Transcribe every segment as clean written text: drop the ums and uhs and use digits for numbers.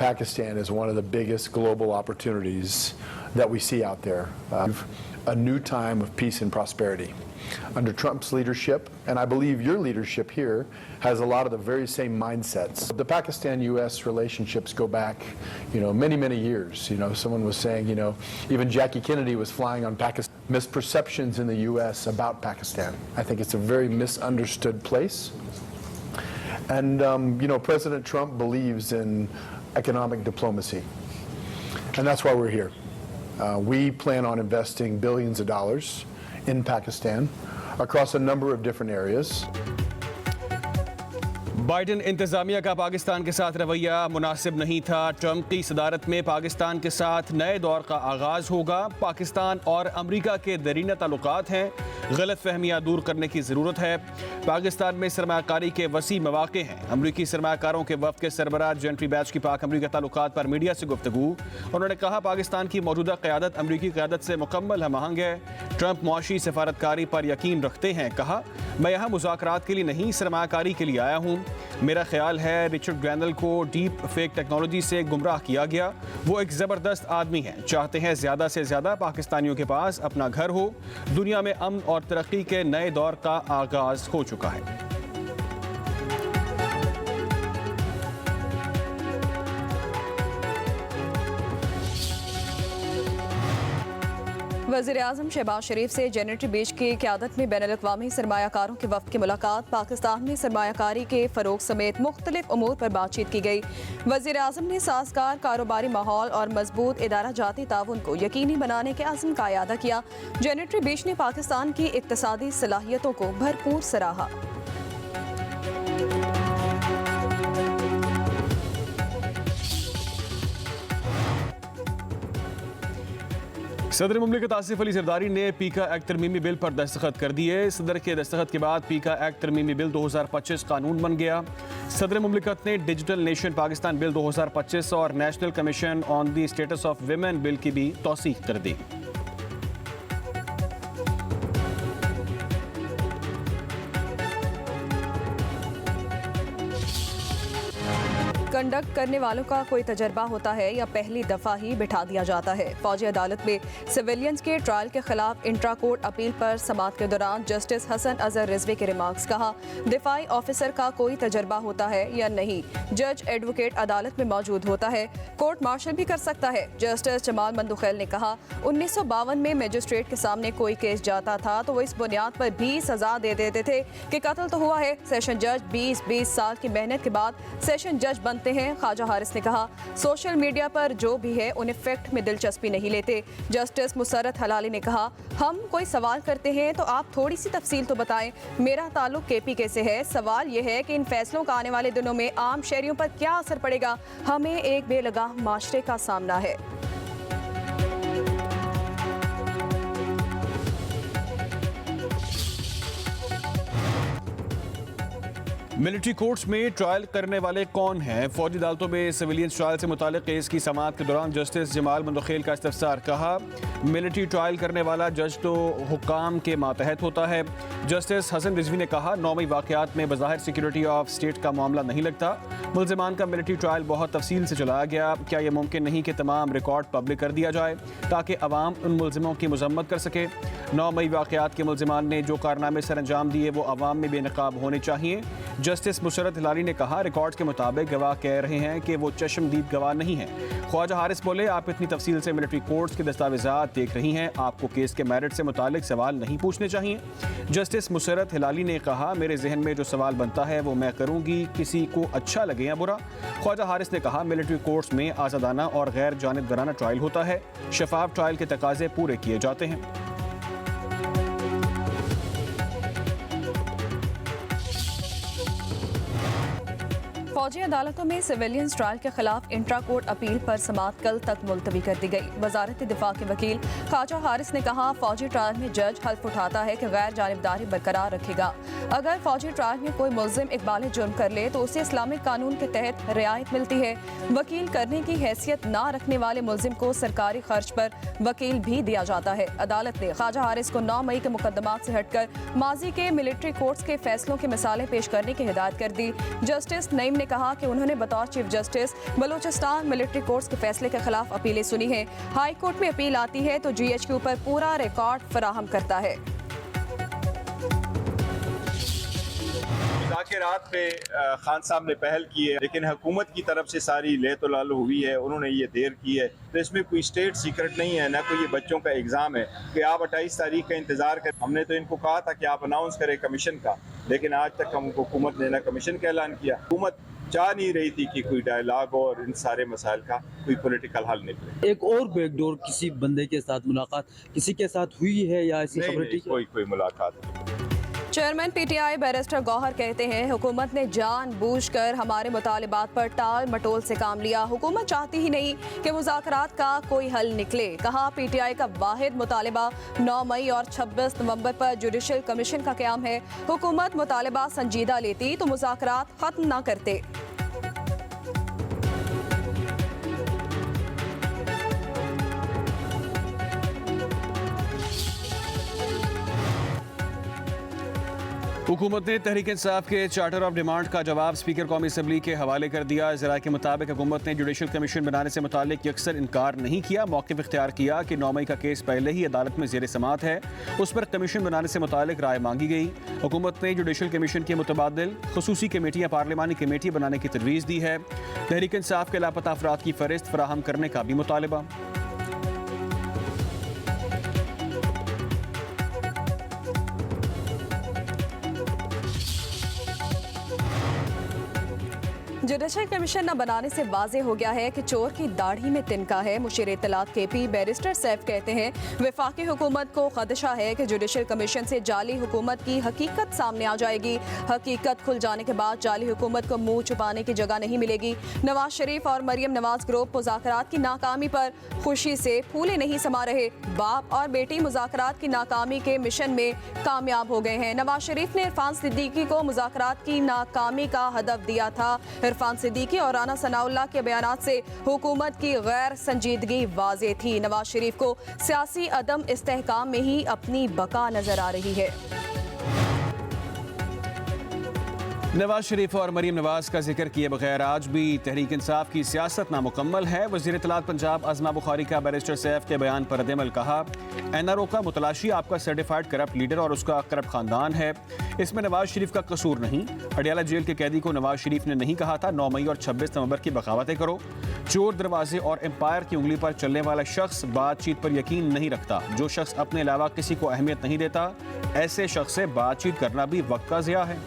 Pakistan is one of the biggest global opportunities that we see out there. A new time of peace and prosperity. Under Trump's leadership, and I believe your leadership here, has a lot of the very same mindsets. The Pakistan-U.S. relationships go back, many, many years. Someone was saying, even Jackie Kennedy was flying on Pakistan. Misperceptions in the U.S. about Pakistan. I think it's a very misunderstood place. And, President Trump believes in economic diplomacy. And that's why we're here. We plan on investing billions of dollars in Pakistan across a number of different areas. Biden इंतजामिया का पाकिस्तान के साथ रवैया मुनासिब नहीं था। Trump की सदारत में पाकिस्तान के साथ नए दौर का आगाज होगा। पाकिस्तान और अमेरिका के दरीना ताल्लुकात हैं, गलत फहमियाँ दूर करने की ज़रूरत है। पाकिस्तान में सरमायाकारी के वसी मौक़े हैं। अमरीकी सरमायाकारों के वफ़द के सरबराह जेंट्री बैच की पाक अमरीका ताल्लुकात पर मीडिया से गुफ्तगू। उन्होंने कहा पाकिस्तान की मौजूदा क़यादत अमरीकी क़यादत से मुकम्मल हमआहंग है। ट्रंप मुआशी सफारतकारी पर यकीन रखते हैं। कहा मैं यहाँ मुज़ाकरात के लिए नहीं सरमायाकारी के लिए आया हूँ। मेरा ख्याल है रिचर्ड ग्रैनल को डीप फेक टेक्नोलॉजी से गुमराह किया गया। वो एक ज़बरदस्त आदमी हैं, चाहते हैं ज़्यादा से ज़्यादा पाकिस्तानियों के पास अपना घर हो। दुनिया में अमन और तरक्की के नए दौर का आगाज़ हो चुका है। वज़ीर-ए-आज़म शहबाज शरीफ से जेनेटरी बीच की क़यादत में बैनुल-अक़वामी सरमायाकारों के वफ़द की मुलाकात। पाकिस्तान में सरमायाकारी के फ़रोग़ समेत मुख्तलिफ उमूर पर बातचीत की गई। वज़ीर-ए-आज़म ने साज़गार कारोबारी माहौल और मजबूत इदारा जाती ताउन को यकीनी बनाने के अज़्म का इयादा किया। जेनेटरी बीच ने पाकिस्तान की इक़्तिसादी सलाहियतों को भरपूर सराहा। सदर मुमलिकत आसिफ अली ज़रदारी ने पीका एक्ट तरमीमी बिल पर दस्तखत कर दिए। सदर के दस्तखत के बाद पीका एक्ट तरमीमी बिल 2025 कानून बन गया। सदर मुमलिकत ने डिजिटल नेशन पाकिस्तान बिल 2025 और national commission on the status of women bill की भी तौसीक कर दी। कंडक्ट करने वालों का कोई तजर्बा होता है या पहली दफ़ा ही बिठा दिया जाता है। फौजी अदालत में सिविलियंस के ट्रायल के खिलाफ इंट्रा कोर्ट अपील पर समाअत के दौरान जस्टिस हसन अजहर रिजवी के रिमार्क्स। कहा दिफाई ऑफिसर का कोई तजर्बा होता है या नहीं, जज एडवोकेट अदालत में मौजूद होता है, कोर्ट मार्शल भी कर सकता है। जस्टिस जमाल मंदुखेल ने कहा 1952 में मजिस्ट्रेट के सामने कोई केस जाता था तो वो इस बुनियाद पर भी सजा दे देते थे कि कत्ल तो हुआ है। सेशन जज 20 साल की मेहनत के बाद सेशन जज बनते हैं। ख्वाजा हारिस ने कहा सोशल मीडिया पर जो भी है उन्हें फैक्ट में दिलचस्पी नहीं लेते। जस्टिस मुसर्रत हलाली ने कहा हम कोई सवाल करते हैं तो आप थोड़ी सी तफसील तो बताएं। मेरा ताल्लुक KPK से है। सवाल यह है कि इन फैसलों का आने वाले दिनों में आम शहरियों पर क्या असर पड़ेगा। हमें एक बेलगाह माशरे का सामना है। मिलिट्री कोर्ट्स में ट्रायल करने वाले कौन हैं? फौजी अदालतों में सिविलियंस ट्रायल से मुतालिक केस की समाअत के दौरान जस्टिस जमाल मंदुखेल का इस्तफसार। कहा मिलिट्री ट्रायल करने वाला जज तो हुक्काम के मातहत होता है। जस्टिस हसन रिजवी ने कहा 9 मई वाक़यात में बज़ाहिर सिक्योरिटी ऑफ स्टेट का मामला नहीं लगता। मुल्ज़िमान का मिलिट्री ट्रायल बहुत तफसील से चलाया गया। क्या यह मुमकिन नहीं कि तमाम रिकॉर्ड पब्लिक कर दिया जाए ताकि अवाम उन मुल्ज़िमों की मज़म्मत कर सके? 9 मई वाक़यात के मुल्ज़िमान ने जो कारनामे सर अंजाम दिए वो अवाम में बेनकाब होने चाहिए। जस्टिस मुसर्रत हिलाली ने कहा रिकॉर्ड के मुताबिक गवाह कह रहे हैं कि वो चश्मदीद गवाह नहीं है। ख्वाजा हारिस बोले आप इतनी तफसील से मिलिट्री कोर्ट्स के दस्तावेज़ात देख रही हैं, आपको केस के मेरिट से मुतालिक सवाल नहीं पूछने चाहिए। जस्टिस मुसर्रत हिलाली ने कहा मेरे जहन में जो सवाल बनता है वो मैं करूँगी, किसी को अच्छा लगे या बुरा। ख्वाजा हारिस ने कहा मिलिट्री कोर्ट्स में आज़ादाना और गैर जानिबदाराना ट्रायल होता है, शफाफ ट्रायल के तकाजे पूरे किए जाते हैं। फौजी अदालतों में सिविलियंस ट्रायल के खिलाफ इंट्रा कोर्ट अपील पर समाअत कल तक मुलतवी कर दी गई। वजारत दिफा के वकील ख्वाजा हारिस ने कहा फौजी ट्रायल में जज हल्फ उठाता है कि गैर जानिबदारी बरकरार रखेगा। अगर फौजी ट्रायल में कोई मुल्जिम इकबाल जुर्म कर ले तो उसे इस्लामिक कानून के तहत रियायत मिलती है। वकील करने की हैसियत ना रखने वाले मुल्जिम को सरकारी खर्च पर वकील भी दिया जाता है। अदालत ने ख्वाजा हारिस को 9 मई के मुकदमात से हटकर माजी के मिलिट्री कोर्ट्स के फैसलों की मिसालें पेश करने की हिदायत कर दी। जस्टिस नईम ने कहा कहा कि उन्होंने बतौर chief justice Balochistan military courts के फैसले के खिलाफ अपीलें सुनी हैं। हाई कोर्ट में अपील आती है तो GHQ पर पूरा रिकॉर्ड फराहम करता है। मुज़ाकिरात पे खान साहब ने पहल की है, लेकिन हुकूमत की तरफ से सारी लेतुलाल हुई है, उन्होंने ये देर की है। तो इसमें कोई स्टेट सीक्रेट नहीं है, ना कोई ये बच्चों का एग्ज़ाम है कि आप 28 तारीख का इंतज़ार करें। हमने तो इनको कहा था कि आप अनाउंस करें कमीशन का, लेकिन आज तक हमको हुकूमत ने ना कमीशन का ऐलान किया। हुकूमत चाह नहीं रही थी कि कोई डायलॉग और इन सारे मसाइल का कोई पॉलिटिकल हल निकले। एक और बैकडोर किसी बंदे के साथ मुलाकात किसी के साथ हुई है या ऐसी खबरें ठीक है? कोई मुलाकात नहीं। चेयरमैन PTI बैरिस्टर गौहर कहते हैं हुकूमत ने जानबूझकर हमारे मुतालिबात पर टाल मटोल से काम लिया। हुकूमत चाहती ही नहीं कि मुज़ाकरात का कोई हल निकले। कहा PTI का वाहिद मुतालिबा 9 मई और 26 नवंबर पर जुडिशल कमीशन का क़याम है। हुकूमत मुतालिबा संजीदा लेती तो मुज़ाकरात ख़त्म न करते। हुकूमत ने तहरीक इंसाफ के चार्टर ऑफ डिमांड का जवाब स्पीकर कौमी असम्बली के हवाले कर दिया। ज़राए के मुताबिक हुकूमत ने जुडिशल कमीशन बनाने से मुतालिक यकसर इनकार नहीं किया। मौक़िफ़ इख्तियार किया कि 9 मई का केस पहले ही अदालत में ज़ेर समाअत है, उस पर कमीशन बनाने से मुतालिक राय मांगी गई। हुकूमत ने जुडिशल कमीशन के मुतबादिल खुसूसी कमेटियाँ पार्लिमानी कमेटी बनाने की तजवीज़ दी है। तहरीक इंसाफ के लापता अफराद की फहरिस्त फराहम करने का भी मुतालबा। जुडिशल कमीशन न बनाने से वाज़ेह हो गया है कि चोर की दाढ़ी में तिनका है। मुशीर इत्तलात KP बैरिस्टर सैफ कहते हैं वफाकी हुकूमत को खदशा है कि जुडिशल कमीशन से जाली हुकूमत की हकीकत सामने आ जाएगी। हकीकत खुल जाने के बाद जाली हुकूमत को मुंह छुपाने की जगह नहीं मिलेगी। नवाज शरीफ और मरियम नवाज ग्रुप मुज़ाकरात की नाकामी पर खुशी से फूले नहीं समा रहे। बाप और बेटी मुज़ाकरात की नाकामी के मिशन में कामयाब हो गए हैं। नवाज शरीफ ने इरफान सिद्दीकी को मुज़ाकरात की नाकामी का हदफ दिया था। इरफान सिद्दीकी और राना सनाउल्लाह के बयानात से हुकूमत की गैर संजीदगी वाज़ेह थी। नवाज शरीफ को सियासी अदम इस्तेहकाम में ही अपनी बका नजर आ रही है। नवाज शरीफ और मरीम नवाज का जिक्र किए बगैर आज भी तहरीक इंसाफ की सियासत नामुकम्मल है। वज़ीर इत्तलात पंजाब अज़मा बुखारी का बैरिस्टर सैफ के बयान पर रद्द-ए-अमल कहा NRO का मुतलाशी आपका सर्टिफाइड करप्ट लीडर और उसका करप्ट खानदान है, इसमें नवाज शरीफ का कसूर नहीं। अडियाला जेल के कैदी को नवाज शरीफ ने नहीं कहा था 9 मई और 26 नवंबर की बगावतें करो। चोर दरवाजे और एम्पायर की उंगली पर चलने वाला शख्स बातचीत पर यकीन नहीं रखता। जो शख्स अपने अलावा किसी को अहमियत नहीं देता, ऐसे शख्स से बातचीत करना भी वक्त का ज़िया है।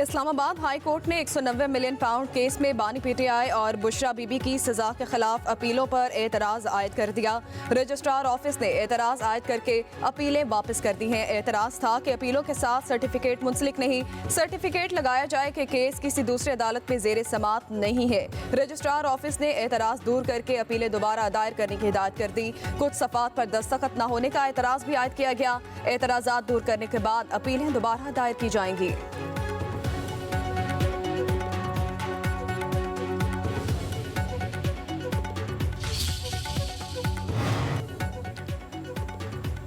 इस्लामाबाद हाई कोर्ट ने 190 मिलियन पाउंड केस में बानी PTI और बुशरा बीबी की सजा के खिलाफ अपीलों पर एतराज़ आयद कर दिया। रजिस्ट्रार ऑफिस ने एतराज़ आयद करके अपीलें वापस कर दी हैं। एतराज़ था कि अपीलों के साथ सर्टिफिकेट मुंसलिक नहीं, सर्टिफिकेट लगाया जाए कि केस किसी दूसरी अदालत में ज़ेर समाअत नहीं है। रजिस्ट्रार ऑफिस ने एतराज़ दूर करके अपीलें दोबारा दायर करने की हिदायत कर दी। कुछ सफ़ात पर दस्तखत न होने का एतराज़ भी आयद किया गया। एतराज़ात दूर करने के बाद अपीलें दोबारा दायर की जाएंगी।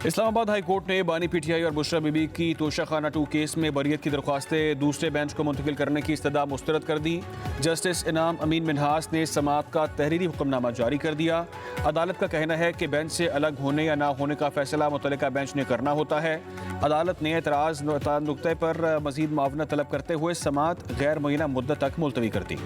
इस्लामाबाद हाई कोर्ट ने बानी PTI और बुशरा बीबी की तोशाखाना 2 केस में बरियत की दरख्वास्तें दूसरे बेंच को मुंतकिल करने की इस्तदा मुस्तरद कर दी। जस्टिस इनाम अमीन मिन्हास ने समाअत का तहरीरी हुक्मनामा जारी कर दिया। अदालत का कहना है कि बेंच से अलग होने या ना होने का फैसला मुतल्लिका बेंच ने करना होता है। अदालत ने एतराज़ नुक्ते पर मज़ीद मुआवनत तलब करते हुए समाअत गैर मुअय्यना मुद्दत तक मुलतवी कर दी।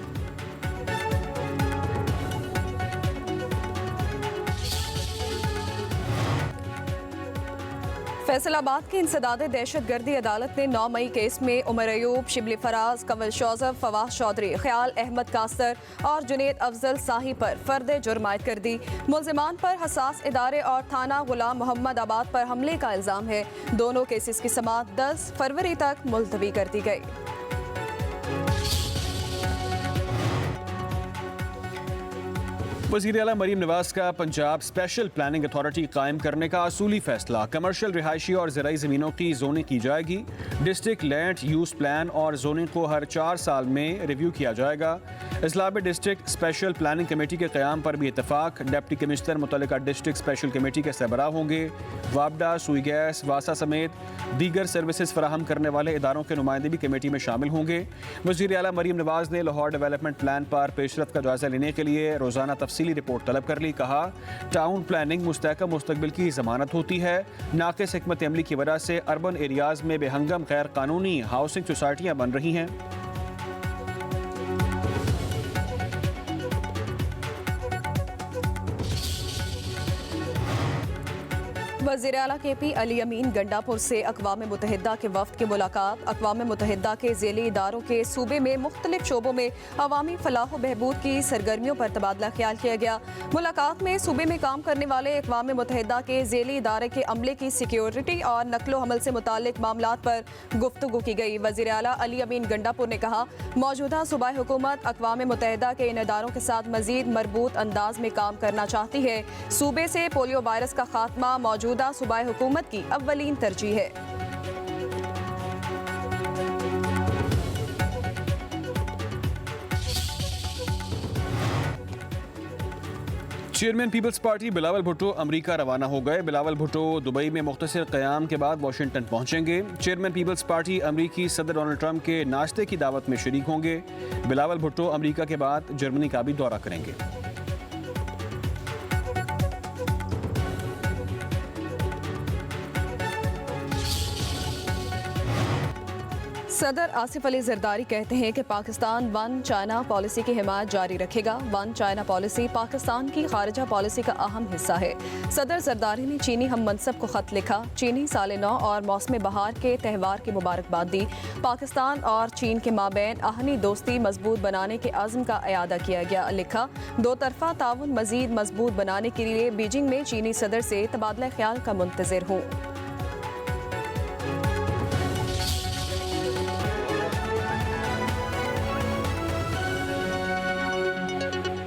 फैसलाबाद की इंसदाद दहशतगर्दी अदालत ने 9 मई केस में उमर अयूब, शिबली फराज, कंवल शौजफ, फवाद चौधरी, ख्याल अहमद कास्तर और जुनेद अफजल साही पर फर्द जुर्म आयद कर दी। मुल्जिमान पर हसास इदारे और थाना गुलाम मोहम्मद आबाद पर हमले का इल्ज़ाम है। दोनों केसेस की समाअत 10 फरवरी तक मुलतवी कर दी गई। वज़ीर आला मरीम नवाज का पंजाब स्पेशल प्लानिंग अथॉरिटी कायम करने का असूली फैसला। कमर्शियल रिहायशी और ज़राई ज़मीनों की जोनिंग की जाएगी। डिस्ट्रिक्ट लैंड यूज़ प्लान और जोनिंग को हर 4 साल में रिव्यू किया जाएगा। Islamabad district special planning committee के क़याम पर भी इत्तफाक। डिप्टी कमिश्नर मुतल्लिका डिस्ट्रिक्ट स्पेशल कमेटी के सरबराह होंगे। वापडा, सुई गैस, वासा समेत दीगर सर्विसेज फराहम करने वाले इदारों के नुमाइंदे भी कमेटी में शामिल होंगे। वज़ीर आला मरीम नवाज ने लाहौर डेवलपमेंट प्लान पर पेशरफ का जायजा लेने के लिए रोज़ाना तफसीली रिपोर्ट तलब कर ली। कहा, टाउन प्लानिंग मुस्तहकम मुस्तकबिल की ज़मानत होती है। नाक़िस हिकमत अमली की वजह से अर्बन एरियाज़ में बेहंगम गैर कानूनी हाउसिंग सोसाइटियाँ बन रही हैं। वज़ीर आला KP अली अमीन गंडापुर से अक़वाम मुत्तहिदा के वफ़द की मुलाकात। अक़वाम मुत्तहिदा के ज़ेली इदारों के सूबे में मुख्तलिफ शोबों में अवामी फलाह बहबूद की सरगर्मियों पर तबादला ख्याल किया गया। मुलाकात में सूबे में काम करने वाले अक़वाम मुत्तहिदा के ज़ेली इदारे के अमले की सिक्योरिटी और नकलो हमल से मुतालिक मामलात पर गुफ्तगू की गई। वज़ीर आला अली अमीन गंडापुर ने कहा, मौजूदा सूबाई हुकूमत अक़वाम मुत्तहिदा के इन इदारों के साथ मज़ीद मरबूत अंदाज में काम करना चाहती है। सूबे से पोलियो वायरस का खात्मा मौजूदा सूबाई हुकूमत की अव्वलीन तरजीह है। Chairman Peoples Party Bilawal Bhutto America रवाना हो गए। बिलावल भुट्टो दुबई में मुख्तसर क़याम के बाद वाशिंगटन पहुंचेंगे। चेयरमैन पीपल्स पार्टी अमेरिकी सदर डोनाल्ड ट्रंप के नाश्ते की दावत में शरीक होंगे। बिलावल भुट्टो अमेरिका के बाद जर्मनी का भी दौरा करेंगे। सदर आसिफ अली जरदारी कहते हैं कि पाकिस्तान वन चाइना पॉलिसी की हिमायत जारी रखेगा। वन चाइना पॉलिसी पाकिस्तान की खारिजा पॉलिसी का अहम हिस्सा है। सदर जरदारी ने चीनी हम मनसब को खत लिखा। चीनी साल नौ और मौसम बहार के त्यौहार की मुबारकबाद दी। पाकिस्तान और चीन के माबैन आहनी दोस्ती मजबूत बनाने के अज़्म का इयादा किया गया। लिखा, दो तरफा ताउन मजीद मजबूत बनाने के लिए बीजिंग में चीनी सदर से तबादला ख्याल का मुंतज़िर हूँ।